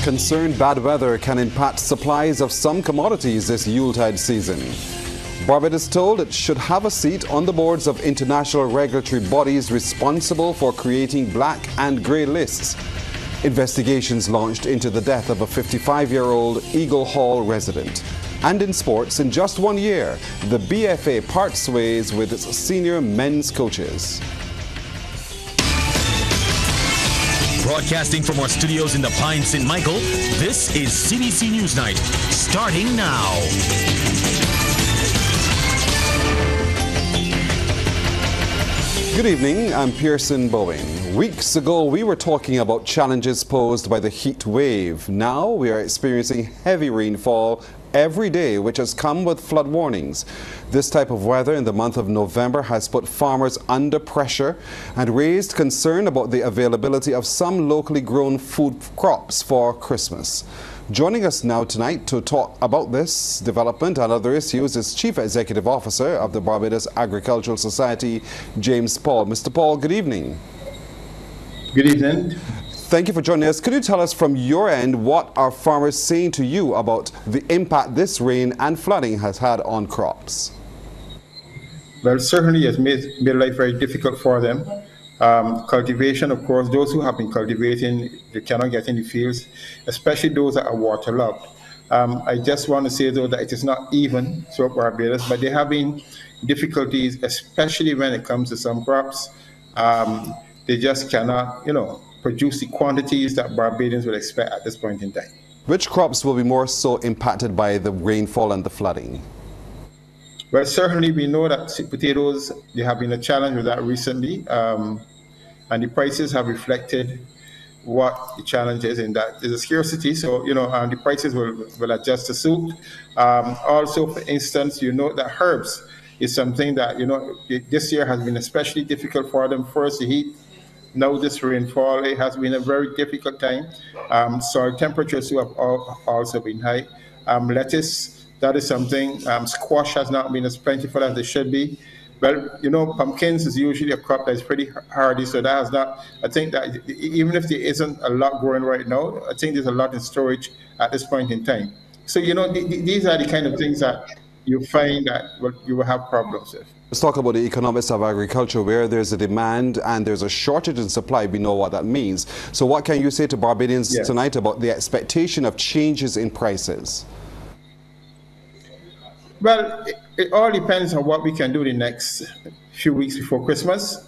Concerned bad weather can impact supplies of some commodities this Yuletide season. Barbados told it should have a seat on the boards of international regulatory bodies responsible for creating black and grey lists. Investigations launched into the death of a 55-year-old Eagle Hall resident. And in sports, in just 1 year, the BFA parts ways with its senior men's coaches. Broadcasting from our studios in the Pine St. Michael, this is CBC NewsNight, starting now. Good evening, I'm Pearson Bowen. Weeks ago, we were talking about challenges posed by the heat wave. Now we are experiencing heavy rainfall every day, which has come with flood warnings. This type of weather in the month of November has put farmers under pressure and raised concern about the availability of some locally grown food crops for Christmas. Joining us now tonight to talk about this development and other issues is Chief Executive Officer of the Barbados Agricultural Society, James Paul. Mr. Paul, good evening. Good evening. Thank you for joining us. Could you tell us from your end what are farmers saying to you about the impact this rain and flooding has had on crops? Well, certainly it's made life very difficult for them. Cultivation, of course, those who have been cultivating, they cannot get in the fields, especially those that are waterlogged. I just want to say, though, that it is not even throughout Barbados, but there have been difficulties, especially when it comes to some crops. They just cannot, produce the quantities that Barbadians would expect at this point in time. Which crops will be more so impacted by the rainfall and the flooding? Well, certainly we know that sweet potatoes, there have been a challenge with that recently, and the prices have reflected what the challenge is in that there's a scarcity, so, the prices will adjust to suit. Also, for instance, that herbs is something that, this year has been especially difficult for them. First, the heat. Now this rainfall, it has been a very difficult time. Soil temperatures have also been high. Lettuce, that is something. Squash has not been as plentiful as they should be. Well, pumpkins is usually a crop that is pretty hardy, so that has not, I think that even if there isn't a lot growing right now, I think there's a lot in storage at this point in time. So, these are the kind of things that you find that you will have problems with. Let's talk about the economics of agriculture. Where there's a demand and there's a shortage in supply, we know what that means. So what can you say to Barbadians tonight about the expectation of changes in prices? Well, it all depends on what we can do the next few weeks before Christmas.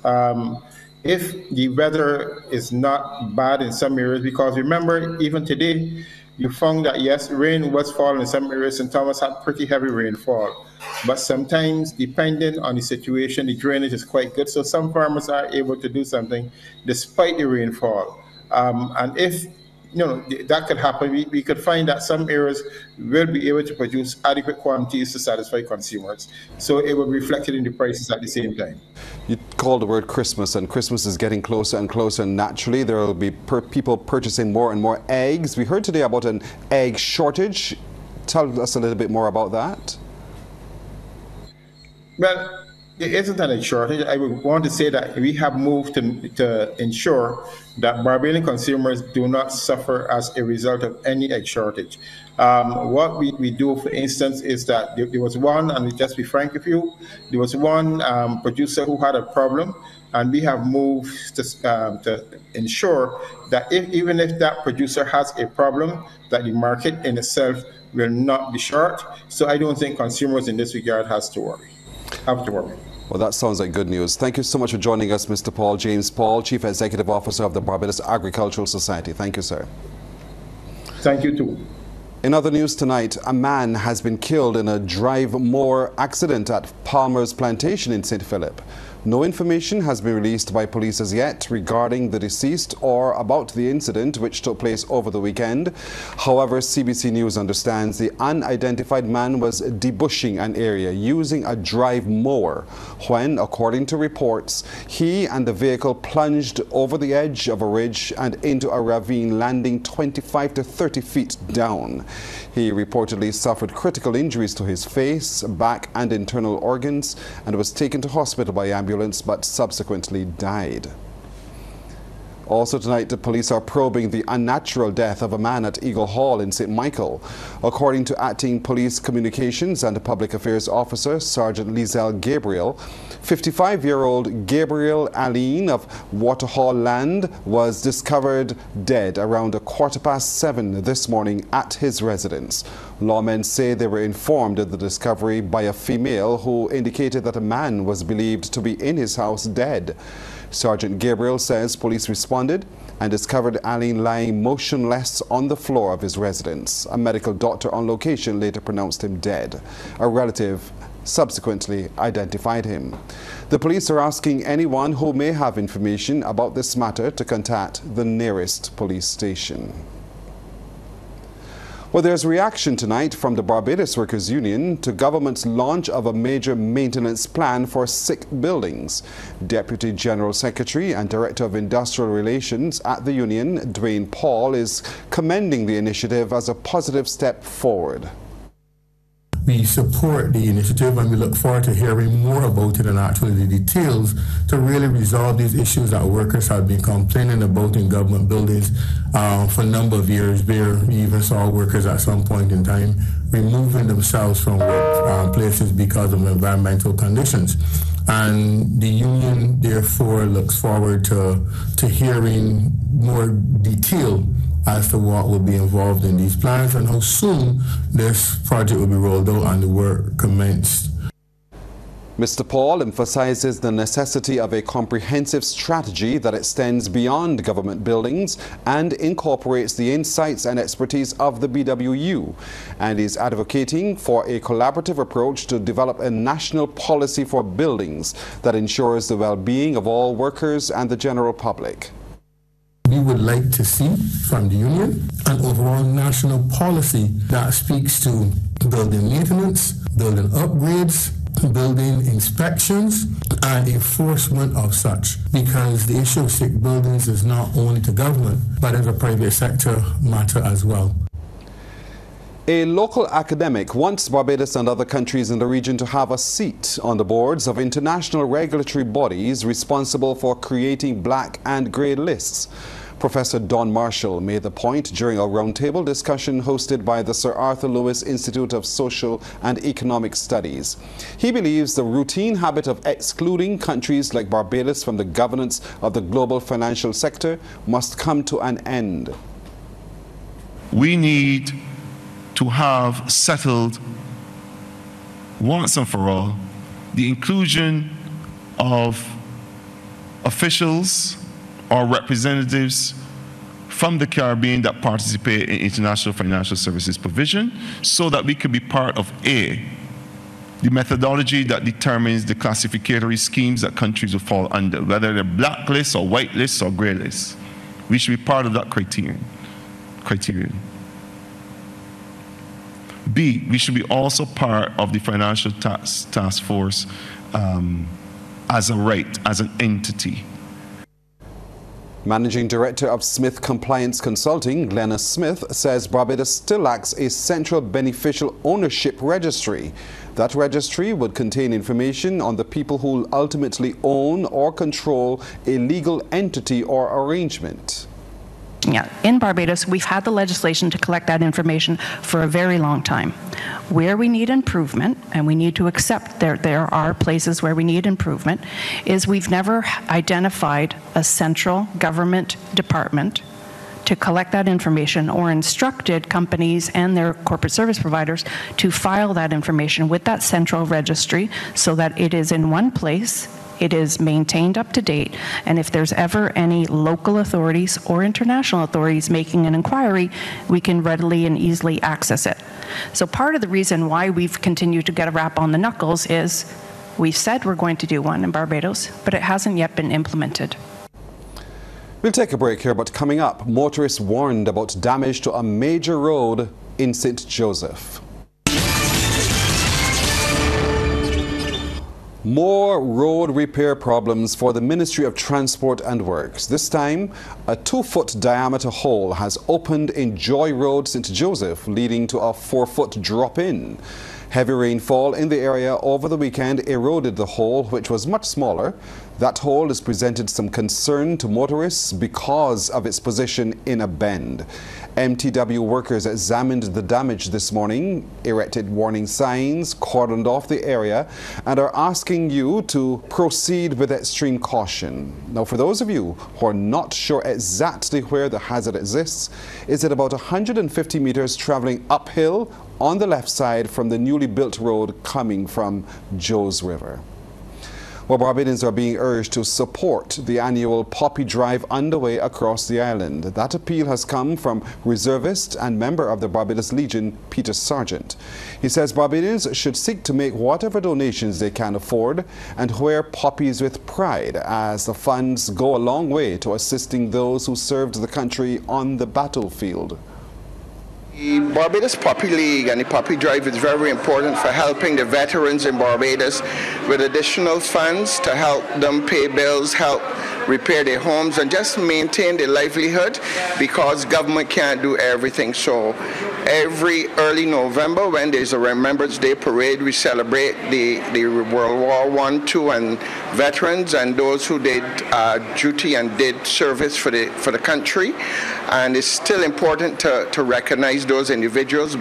If the weather is not bad in some areas, because remember, even today, you found that, yes, rain was falling in some areas. St. Thomas had pretty heavy rainfall. But sometimes, depending on the situation, the drainage is quite good. So some farmers are able to do something despite the rainfall. And if that could happen, we could find that some areas will be able to produce adequate quantities to satisfy consumers. So it will be reflected in the prices at the same time. You called the word Christmas, and Christmas is getting closer and closer, and naturally there will be people purchasing more and more eggs. We heard today about an egg shortage. Tell us a little bit more about that. Well, there isn't any shortage. I would want to say that we have moved to ensure that Barbadian consumers do not suffer as a result of any egg shortage. What we do, for instance, is that there was one, and just be frank with you, there was one producer who had a problem, and we have moved to ensure that even if that producer has a problem, that the market in itself will not be short. So I don't think consumers in this regard have to worry. Well, that sounds like good news. Thank you so much for joining us, Mr. Paul. James Paul, Chief Executive Officer of the Barbados Agricultural Society. Thank you, sir. Thank you, too. In other news tonight, a man has been killed in a drive mower accident at Palmer's Plantation in St. Philip. No information has been released by police as yet regarding the deceased or about the incident which took place over the weekend. However, CBC News understands the unidentified man was debushing an area using a drive mower when, according to reports, he and the vehicle plunged over the edge of a ridge and into a ravine, landing 25 to 30 feet down. He reportedly suffered critical injuries to his face, back and internal organs and was taken to hospital by ambulance but subsequently died. Also tonight, the police are probing the unnatural death of a man at Eagle Hall in St. Michael. According to Acting Police Communications and Public Affairs Officer Sergeant Lizelle Gabriel, 55-year-old Gabriel Aline of Waterhall Land was discovered dead around 7:15 this morning at his residence. Lawmen say they were informed of the discovery by a female who indicated that a man was believed to be in his house dead. Sergeant Gabriel says police responded and discovered Aline lying motionless on the floor of his residence. A medical doctor on location later pronounced him dead. A relative subsequently identified him. The police are asking anyone who may have information about this matter to contact the nearest police station. Well, there's reaction tonight from the Barbados Workers Union to government's launch of a major maintenance plan for sick buildings. Deputy General Secretary and Director of Industrial Relations at the union, Dwayne Paul, is commending the initiative as a positive step forward. We support the initiative and we look forward to hearing more about it and actually the details to really resolve these issues that workers have been complaining about in government buildings for a number of years. Where we even saw workers at some point in time removing themselves from work places because of environmental conditions. And the union therefore looks forward to hearing more detail as to what will be involved in these plans and how soon this project will be rolled out and the work commenced. Mr. Paul emphasizes the necessity of a comprehensive strategy that extends beyond government buildings and incorporates the insights and expertise of the BWU, and is advocating for a collaborative approach to develop a national policy for buildings that ensures the well-being of all workers and the general public. We would like to see from the union an overall national policy that speaks to building maintenance, building upgrades, building inspections, and enforcement of such. Because the issue of sick buildings is not only to government, but is a private sector matter as well. A local academic wants Barbados and other countries in the region to have a seat on the boards of international regulatory bodies responsible for creating black and grey lists. Professor Don Marshall made the point during a roundtable discussion hosted by the Sir Arthur Lewis Institute of Social and Economic Studies. He believes the routine habit of excluding countries like Barbados from the governance of the global financial sector must come to an end. We need to have settled once and for all the inclusion of officials or representatives from the Caribbean that participate in international financial services provision, so that we could be part of the methodology that determines the classificatory schemes that countries will fall under, whether they're black lists or white lists or gray lists. We should be part of that criterion. B, we should be also part of the Financial Task Force as a right, as an entity. Managing Director of Smith Compliance Consulting, Glenna Smith, says Barbados still lacks a central beneficial ownership registry. That registry would contain information on the people who ultimately own or control a legal entity or arrangement. Yeah, in Barbados, we've had the legislation to collect that information for a very long time. Where we need improvement, and we need to accept there are places where we need improvement, is we've never identified a central government department to collect that information or instructed companies and their corporate service providers to file that information with that central registry so that it is in one place, it is maintained up to date, and if there's ever any local authorities or international authorities making an inquiry, we can readily and easily access it. So part of the reason why we've continued to get a rap on the knuckles is we've said we're going to do one in Barbados, but it hasn't yet been implemented. We'll take a break here, but coming up, motorists warned about damage to a major road in St. Joseph. More road repair problems for the Ministry of Transport and Works. This time, a 2-foot diameter hole has opened in Joy Road, St. Joseph, leading to a 4-foot drop-in. Heavy rainfall in the area over the weekend eroded the hole, which was much smaller. That hole has presented some concern to motorists because of its position in a bend. MTW workers examined the damage this morning, erected warning signs, cordoned off the area, and are asking you to proceed with extreme caution. Now, for those of you who are not sure exactly where the hazard exists, it's at about 150 meters traveling uphill on the left side from the newly built road coming from Joes River. Well, Barbadians are being urged to support the annual Poppy Drive underway across the island. That appeal has come from reservist and member of the Barbados Legion, Peter Sargent. He says Barbadians should seek to make whatever donations they can afford and wear poppies with pride, as the funds go a long way to assisting those who served the country on the battlefield. The Barbados Poppy League and the Poppy Drive is very important for helping the veterans in Barbados with additional funds to help them pay bills, help repair their homes, and just maintain their livelihood, because government can't do everything. So every early November, when there's a Remembrance Day Parade, we celebrate the World War I, II, and veterans and those who did duty and did service for the country. And it's still important to recognize those individuals.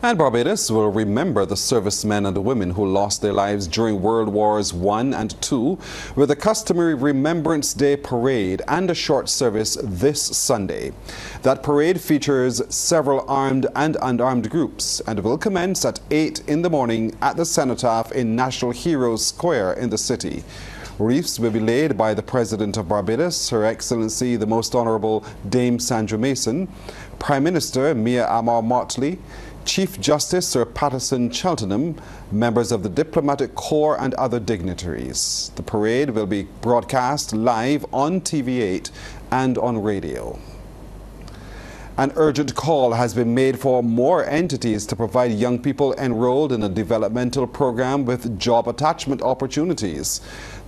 And Barbados will remember the servicemen and the women who lost their lives during World Wars I and II with a customary Remembrance Day Parade and a short service this Sunday. That parade features several armed and unarmed groups and will commence at 8 in the morning at the Cenotaph in National Heroes Square in the city. Wreaths will be laid by the President of Barbados, Her Excellency the Most Honourable Dame Sandra Mason, Prime Minister Mia Amar Motley, Chief Justice Sir Patterson Cheltenham, members of the Diplomatic Corps and other dignitaries. The parade will be broadcast live on TV8 and on radio. An urgent call has been made for more entities to provide young people enrolled in a developmental program with job attachment opportunities.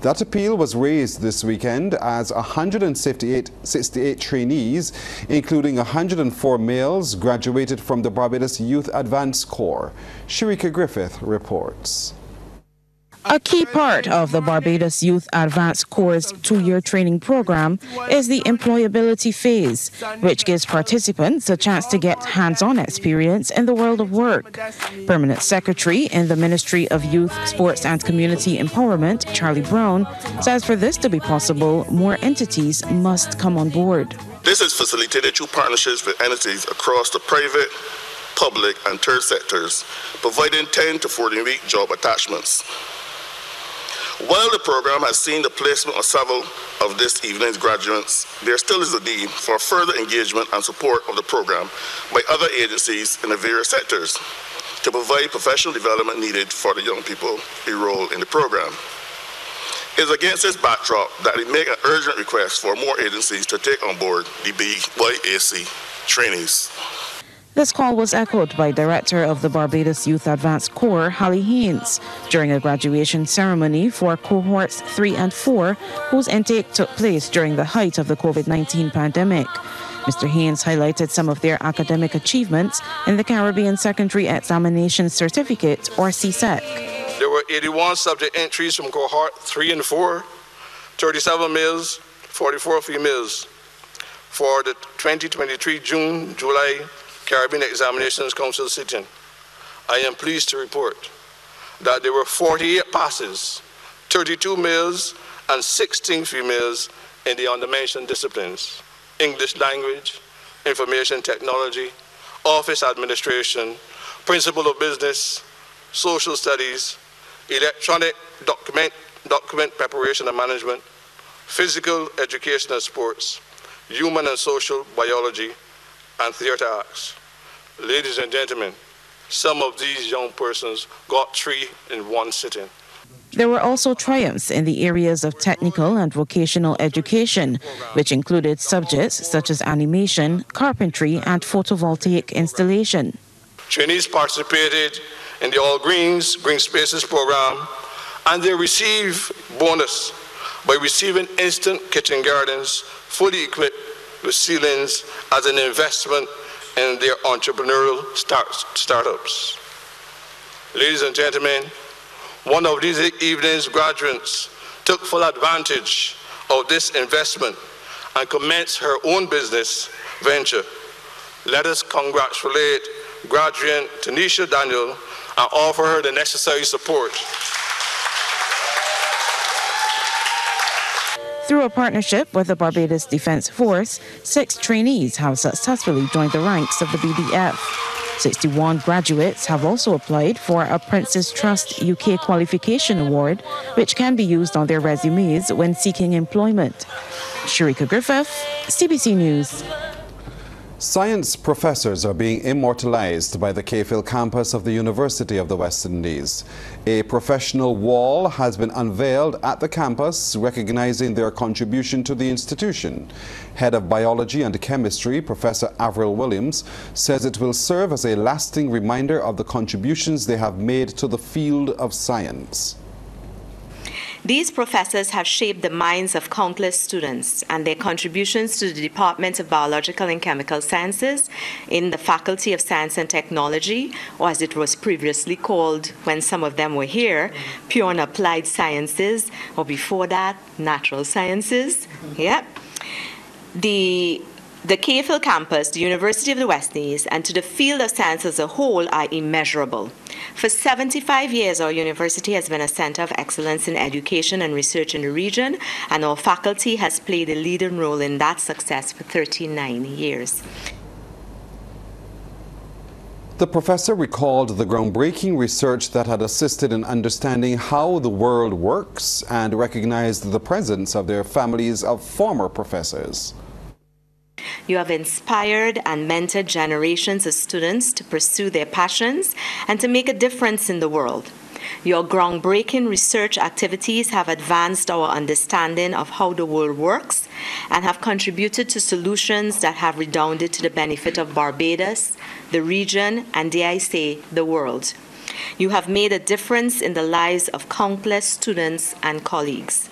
That appeal was raised this weekend as 168 trainees, including 104 males, graduated from the Barbados Youth Advance Corps. Sharika Griffith reports. A key part of the Barbados Youth Advance Corps' 2-year training program is the employability phase, which gives participants a chance to get hands-on experience in the world of work. Permanent Secretary in the Ministry of Youth, Sports and Community Empowerment, Charlie Brown, says for this to be possible, more entities must come on board. This is facilitated through partnerships with entities across the private, public and third sectors, providing 10 to 14-week job attachments. While the program has seen the placement of several of this evening's graduates, there still is a need for further engagement and support of the program by other agencies in the various sectors to provide professional development needed for the young people enrolled in the program. It is against this backdrop that we make an urgent request for more agencies to take on board the BYAC trainees. This call was echoed by Director of the Barbados Youth Advance Corps, Hallie Haynes, during a graduation ceremony for cohorts 3 and 4, whose intake took place during the height of the COVID-19 pandemic. Mr. Haynes highlighted some of their academic achievements in the Caribbean Secondary Examination Certificate, or CSEC. There were 81 subject entries from cohort 3 and 4, 37 males, 44 females. For the 2023 June-July Caribbean Examinations Council sitting, I am pleased to report that there were 48 passes, 32 males and 16 females in the undermentioned disciplines: English language, information technology, office administration, principle of business, social studies, electronic document preparation and management, physical education and sports, human and social biology, and theater arts. Ladies and gentlemen, some of these young persons got 3 in one sitting. There were also triumphs in the areas of technical and vocational education, which included subjects such as animation, carpentry, and photovoltaic installation. Trainees participated in the All Greens Green Spaces program And they receive bonus by receiving instant kitchen gardens fully equipped with ceilings as an investment in their entrepreneurial startups. Ladies and gentlemen, one of these evening's graduates took full advantage of this investment and commenced her own business venture. Let us congratulate graduate Tanisha Daniel and offer her the necessary support. Through a partnership with the Barbados Defence Force, 6 trainees have successfully joined the ranks of the BDF. 61 graduates have also applied for a Prince's Trust UK Qualification Award, which can be used on their resumes when seeking employment. Sharika Griffith, CBC News. Science professors are being immortalized by the Cayfield campus of the University of the West Indies. A professional wall has been unveiled at the campus recognizing their contribution to the institution. Head of Biology and Chemistry, Professor Avril Williams, says it will serve as a lasting reminder of the contributions they have made to the field of science. These professors have shaped the minds of countless students, and their contributions to the Department of Biological and Chemical Sciences in the Faculty of Science and Technology, or as it was previously called when some of them were here, Pure and Applied Sciences, or before that, Natural Sciences. Yep. The Cayfield campus, the University of the West Indies, and to the field of science as a whole are immeasurable. For 75 years, our university has been a center of excellence in education and research in the region, and our faculty has played a leading role in that success for 39 years. The professor recalled the groundbreaking research that had assisted in understanding how the world works and recognized the presence of their families of former professors. You have inspired and mentored generations of students to pursue their passions and to make a difference in the world. Your groundbreaking research activities have advanced our understanding of how the world works and have contributed to solutions that have redounded to the benefit of Barbados, the region, and dare I say, the world. You have made a difference in the lives of countless students and colleagues.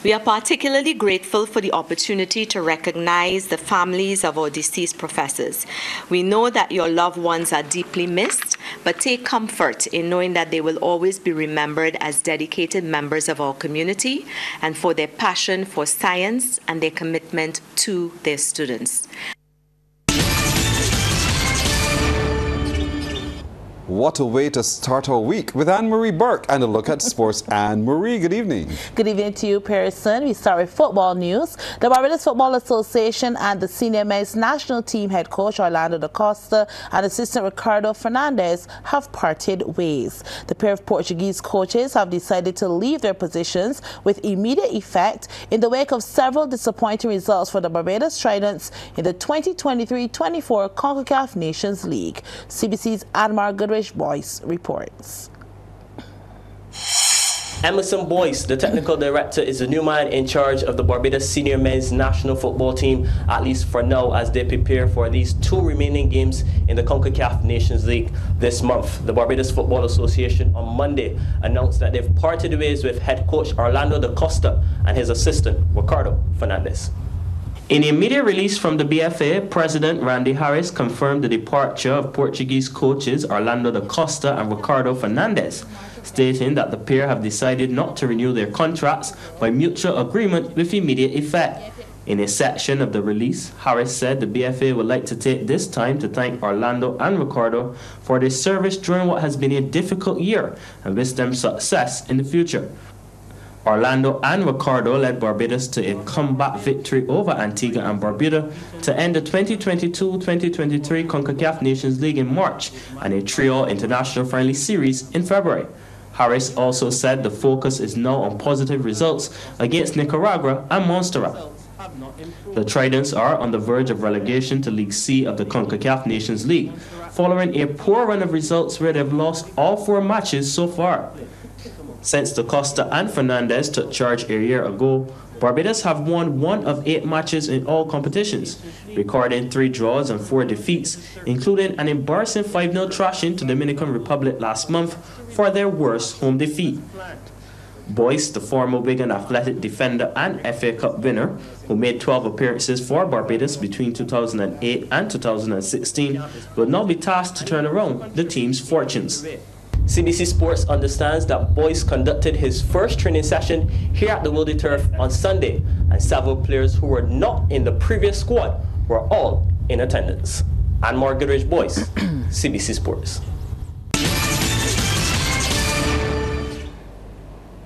We are particularly grateful for the opportunity to recognize the families of our deceased professors. We know that your loved ones are deeply missed, but take comfort in knowing that they will always be remembered as dedicated members of our community and for their passion for science and their commitment to their students. What a way to start our week with Anne-Marie Burke and a look at sports. Anne-Marie, good evening. Good evening to you, Pearson. We start with football news. The Barbados Football Association and the senior men's national team head coach Orlando da Costa and assistant Ricardo Fernandez have parted ways. The pair of Portuguese coaches have decided to leave their positions with immediate effect in the wake of several disappointing results for the Barbados Tridents in the 2023-24 CONCACAF Nations League. CBC's Admar Goodrich Boyce reports. Emerson Boyce, the technical director, is the new man in charge of the Barbados senior men's national football team, at least for now, as they prepare for these 2 remaining games in the CONCACAF Nations League this month. The Barbados Football Association on Monday announced that they've parted ways with head coach Orlando da Costa and his assistant Ricardo Fernandez. In a media release from the BFA, President Randy Harris confirmed the departure of Portuguese coaches Orlando da Costa and Ricardo Fernandez, stating that the pair have decided not to renew their contracts by mutual agreement with immediate effect. In a section of the release, Harris said the BFA would like to take this time to thank Orlando and Ricardo for their service during what has been a difficult year and wish them success in the future. Orlando and Ricardo led Barbados to a comeback victory over Antigua and Barbuda to end the 2022-2023 CONCACAF Nations League in March and a trio international friendly series in February. Harris also said the focus is now on positive results against Nicaragua and Montserrat. The Tridents are on the verge of relegation to League C of the CONCACAF Nations League, following a poor run of results where they've lost all 4 matches so far. Since da Costa and Fernandez took charge a year ago, Barbados have won 1 of 8 matches in all competitions, recording 3 draws and 4 defeats, including an embarrassing 5-0 thrashing to Dominican Republic last month for their worst home defeat. Boyce, the former Wigan Athletic defender and FA Cup winner, who made 12 appearances for Barbados between 2008 and 2016, will now be tasked to turn around the team's fortunes. CBC Sports understands that Boyce conducted his first training session here at the Wildy Turf on Sunday, and several players who were not in the previous squad were all in attendance. And Margaret Boyce, CBC Sports.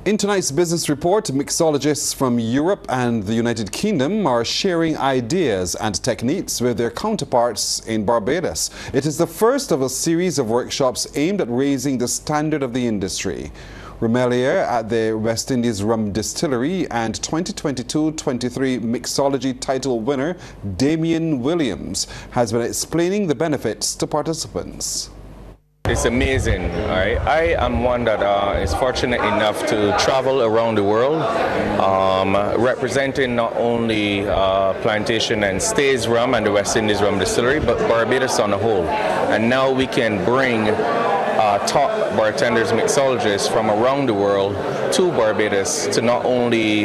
In tonight's business report, mixologists from Europe and the United Kingdom are sharing ideas and techniques with their counterparts in Barbados. It is the first of a series of workshops aimed at raising the standard of the industry. Remelier at the West Indies Rum Distillery and 2022-23 mixology title winner Damien Williams has been explaining the benefits to participants. It's amazing. I am one that is fortunate enough to travel around the world, representing not only Plantation and Stays Rum and the West Indies Rum Distillery, but Barbados on the whole. And now we can bring top bartenders, mixologists from around the world to Barbados to not only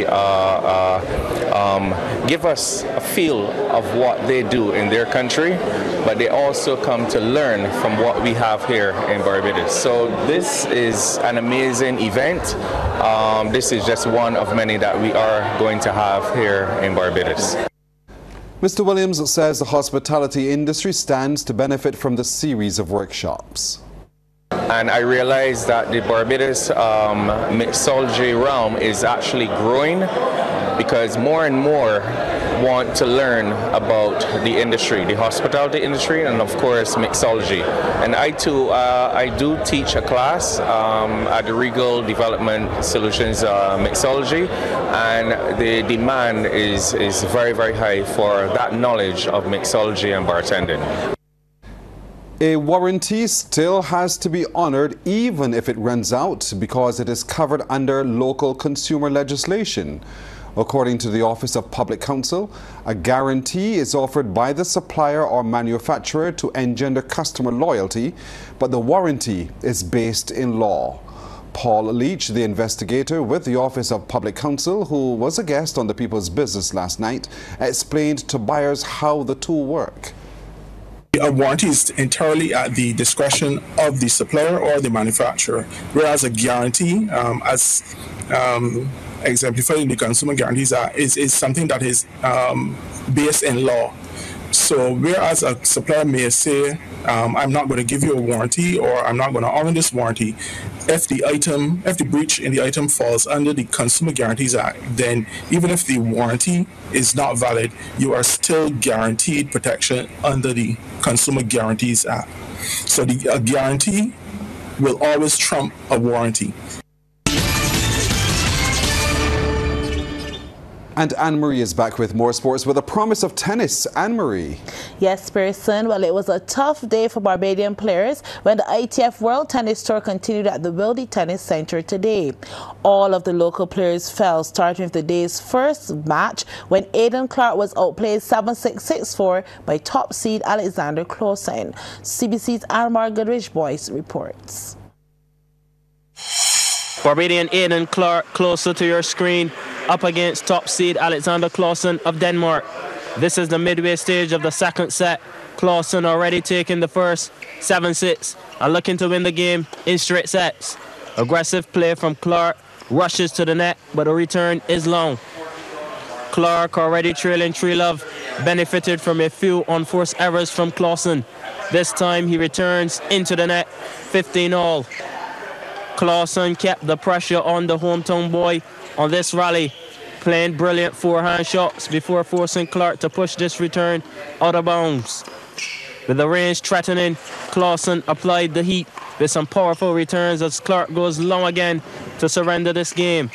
give us a feel of what they do in their country, but they also come to learn from what we have here in Barbados. So this is an amazing event. This is just one of many that we are going to have here in Barbados. Mr. Williams says the hospitality industry stands to benefit from the series of workshops. And I realized that the Barbados mixology realm is actually growing because more and more want to learn about the industry, the hospitality industry, and of course mixology. And I too, I do teach a class at the Regal Development Solutions mixology, and the demand is very, very high for that knowledge of mixology and bartending. A warranty still has to be honored even if it runs out because it is covered under local consumer legislation. According to the Office of Public Counsel, a guarantee is offered by the supplier or manufacturer to engender customer loyalty, but the warranty is based in law. Paul Leach, the investigator with the Office of Public Counsel, who was a guest on the People's Business last night, explained to buyers how the two work. A warranty is entirely at the discretion of the supplier or the manufacturer, whereas a guarantee, as exemplified in the Consumer Guarantees Act, is something that is based in law. So whereas a supplier may say, I'm not going to give you a warranty or I'm not going to honor this warranty, if the breach in the item falls under the Consumer Guarantees Act, then even if the warranty is not valid, you are still guaranteed protection under the Consumer Guarantees Act. So a guarantee will always trump a warranty. And Anne-Marie is back with more sports with a promise of tennis. Anne-Marie. Yes, Pearson. Well, it was a tough day for Barbadian players when the ITF World Tennis Tour continued at the Wildy Tennis Center today. All of the local players fell, starting with the day's first match when Aidan Clark was outplayed 7-6, 6-4 by top seed Alexander Clausen. CBC's Almar Goodrich-Boyce reports. Barbadian Aidan Clark closer to your screen, up against top seed Alexander Clausen of Denmark. This is the midway stage of the second set. Clausen already taking the first, 7-6, and looking to win the game in straight sets. Aggressive play from Clark, rushes to the net, but the return is long. Clark, already trailing 3-love, benefited from a few unforced errors from Clausen. This time he returns into the net, 15-all. Clausen kept the pressure on the hometown boy on this rally, playing brilliant forehand shots before forcing Clark to push this return out of bounds. With the range threatening, Clausen applied the heat with some powerful returns as Clark goes long again to surrender this game.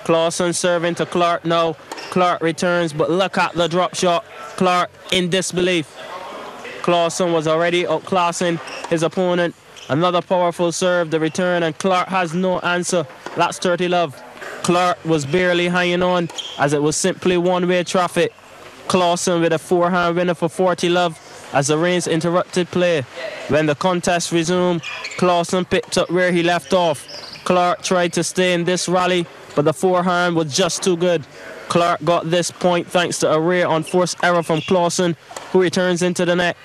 Clausen serving to Clark now. Clark returns, but look at the drop shot. Clark in disbelief. Clausen was already outclassing his opponent. Another powerful serve, the return, and Clark has no answer. That's 30-love. Clark was barely hanging on as it was simply one-way traffic. Clausen with a forehand winner for 40 love as the rains interrupted play. When the contest resumed, Clausen picked up where he left off. Clark tried to stay in this rally, but the forehand was just too good. Clark got this point thanks to a rare unforced error from Clausen, who returns into the net.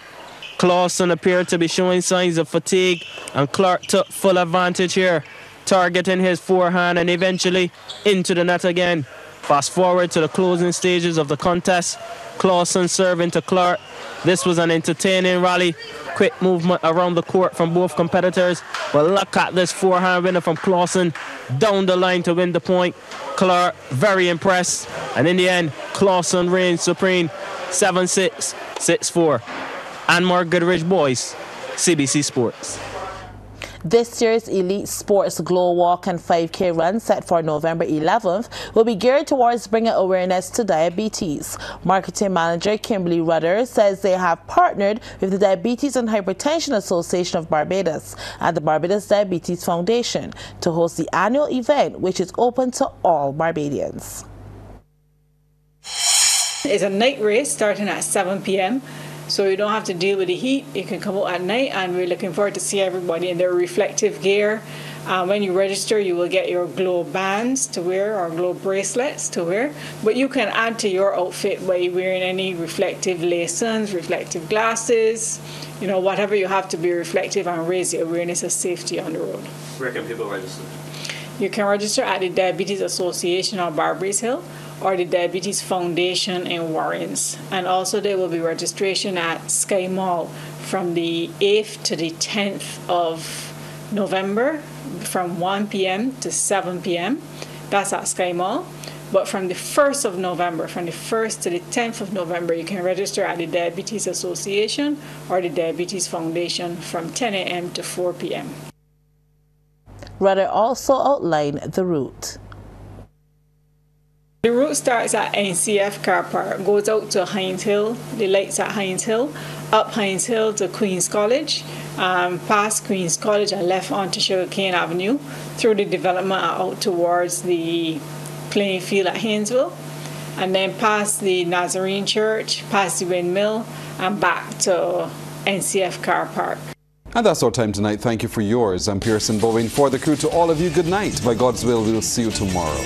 Clausen appeared to be showing signs of fatigue, and Clark took full advantage here, targeting his forehand and eventually into the net again. Fast forward to the closing stages of the contest. Clausen serving to Clark. This was an entertaining rally. Quick movement around the court from both competitors. But look at this forehand winner from Clausen down the line to win the point. Clark very impressed. And in the end, Clausen reigns supreme. 7-6, 6-4. Anmar Goodrich Boys, CBC Sports. This year's Elite Sports Glow Walk and 5K run set for November 11th will be geared towards bringing awareness to diabetes. Marketing manager Kimberly Rudder says they have partnered with the Diabetes and Hypertension Association of Barbados and the Barbados Diabetes Foundation to host the annual event, which is open to all Barbadians. It's a night race starting at 7 p.m. So you don't have to deal with the heat. You can come out at night, and we're looking forward to see everybody in their reflective gear. When you register, you will get your glow bands to wear or glow bracelets to wear. But you can add to your outfit by wearing any reflective lacings, reflective glasses, you know, whatever you have to be reflective and raise the awareness of safety on the road. Where can people register? You can register at the Diabetes Association of Barbary Hill or the Diabetes Foundation in Warrens. And also there will be registration at Sky Mall from the 8th to the 10th of November from 1 p.m. to 7 p.m. That's at Sky Mall. But from the 1st of November, from the 1st to the 10th of November, you can register at the Diabetes Association or the Diabetes Foundation from 10 a.m. to 4 p.m. Rudder also outlined the route. The route starts at NCF Car Park, goes out to Hines Hill, the lights at Hines Hill, up Hines Hill to Queen's College, past Queen's College and left onto Sugarcane Avenue, through the development out towards the playing field at Haynesville, and then past the Nazarene Church, past the windmill, and back to NCF Car Park. And that's our time tonight. Thank you for yours. I'm Pearson Bowen. For the crew, to all of you, good night. By God's will, we'll see you tomorrow.